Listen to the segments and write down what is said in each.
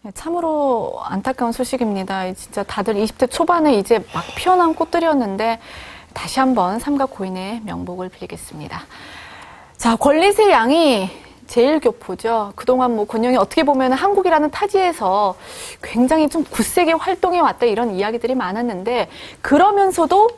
네, 참으로 안타까운 소식입니다. 진짜 다들 20대 초반에 이제 막 피어난 꽃들이었는데 다시 한번 삼가 고인의 명복을 빌리겠습니다. 자, 권리세 양이 제일 교포죠. 그동안 뭐 권영이 어떻게 보면 한국이라는 타지에서 굉장히 좀 굳세게 활동해 왔다 이런 이야기들이 많았는데 그러면서도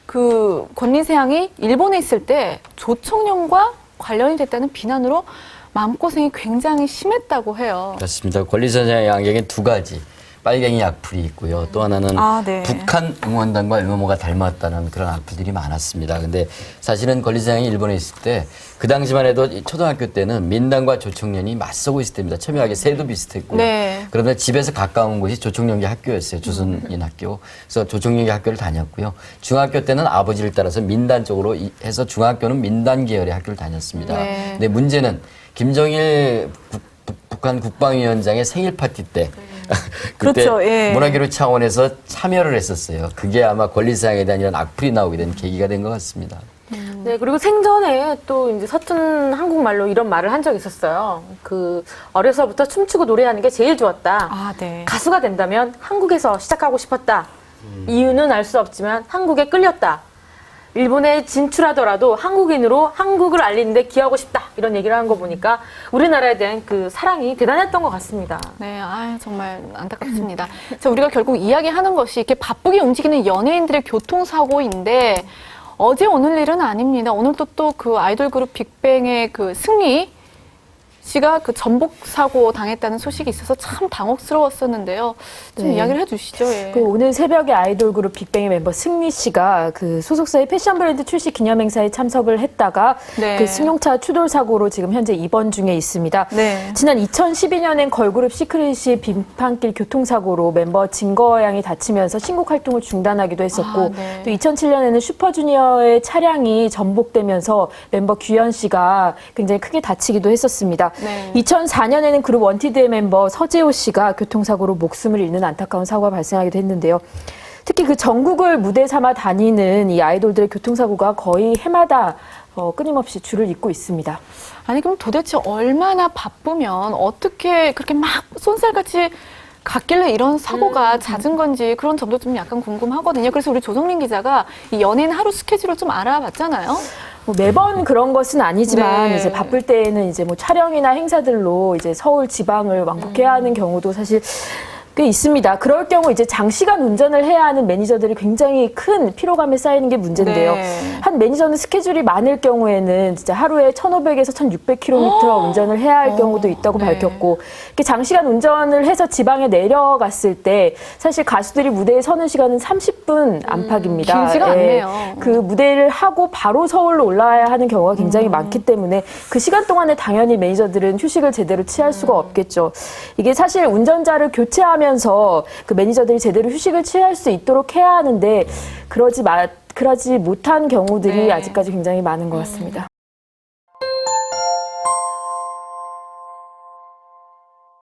그 권리세 양이 일본에 있을 때 조총련과 관련이 됐다는 비난으로 마음고생이 굉장히 심했다고 해요. 그렇습니다. 권리세 양에겐 두 가지. 빨갱이 악플이 있고요. 또 하나는 네. 북한 응원단과 외모가 닮았다는 그런 악플들이 많았습니다. 근데 사실은 권리세 양이 일본에 있을 때 그 당시만 해도 초등학교 때는 민당과 조총련이 맞서고 있을 때입니다. 첨예하게 새도 비슷했고요. 네. 그런데 집에서 가까운 곳이 조총련계 학교였어요. 조선인 학교. 그래서 조총련계 학교를 다녔고요. 중학교 때는 아버지를 따라서 민단 쪽으로 해서 중학교는 민단 계열의 학교를 다녔습니다. 네. 근데 문제는 김정일 북한 국방위원장의 생일 파티 때 그때 그렇죠. 예. 문화교류 차원에서 참여를 했었어요. 그게 아마 권리사항에 대한 이런 악플이 나오게 된 계기가 된 것 같습니다. 네, 그리고 생전에 또 이제 서툰 한국말로 이런 말을 한 적이 있었어요. 어려서부터 춤추고 노래하는 게 제일 좋았다. 네. 가수가 된다면 한국에서 시작하고 싶었다. 이유는 알 수 없지만 한국에 끌렸다. 일본에 진출하더라도 한국인으로 한국을 알리는데 기여하고 싶다. 이런 얘기를 한 거 보니까 우리나라에 대한 그 사랑이 대단했던 것 같습니다. 네, 정말 안타깝습니다. 자, 우리가 결국 이야기하는 것이 이렇게 바쁘게 움직이는 연예인들의 교통사고인데 어제 오늘 일은 아닙니다. 오늘도 또 그 아이돌 그룹 빅뱅의 그 승리 씨가 그 전복 사고 당했다는 소식이 있어서 참 당혹스러웠었는데요. 좀 네. 이야기를 해주시죠. 예. 오늘 새벽에 아이돌 그룹 빅뱅의 멤버 승리 씨가 그 소속사의 패션 브랜드 출시 기념 행사에 참석을 했다가 네. 그 승용차 추돌 사고로 지금 현재 입원 중에 있습니다. 네. 지난 2012년엔 걸그룹 시크릿이 빙판길 교통사고로 멤버 진거 양이 다치면서 신곡 활동을 중단하기도 했었고 네. 또 2007년에는 슈퍼주니어의 차량이 전복되면서 멤버 규현 씨가 굉장히 크게 다치기도 했었습니다. 네. 2004년에는 그룹 원티드의 멤버 서재호 씨가 교통사고로 목숨을 잃는 안타까운 사고가 발생하기도 했는데요. 특히 그 전국을 무대 삼아 다니는 이 아이돌들의 교통사고가 거의 해마다 끊임없이 줄을 잇고 있습니다. 아니 그럼 도대체 얼마나 바쁘면 어떻게 그렇게 막 쏜살같이 갔길래 이런 사고가 잦은 건지 그런 점도 좀 약간 궁금하거든요. 그래서 우리 조성민 기자가 이 연예인 하루 스케줄을 좀 알아봤잖아요. 매번 그런 것은 아니지만 네. 이제 바쁠 때에는 이제 뭐 촬영이나 행사들로 이제 서울 지방을 왕복해야 하는 경우도 사실 꽤 있습니다. 그럴 경우 이제 장시간 운전을 해야 하는 매니저들이 굉장히 큰 피로감에 쌓이는 게 문제인데요. 네. 한 매니저는 스케줄이 많을 경우에는 진짜 하루에 1,500에서 1,600km 운전을 해야 할 경우도 있다고 네. 밝혔고, 이렇게 장시간 운전을 해서 지방에 내려갔을 때 사실 가수들이 무대에 서는 시간은 30분 안팎입니다. 길지가 예. 않네요. 그 무대를 하고 바로 서울로 올라와야 하는 경우가 굉장히 많기 때문에 그 시간 동안에 당연히 매니저들은 휴식을 제대로 취할 수가 없겠죠. 이게 사실 운전자를 교체하면서 그 매니저들이 제대로 휴식을 취할 수 있도록 해야 하는데 그러지 못한 경우들이 네. 아직까지 굉장히 많은 것 같습니다.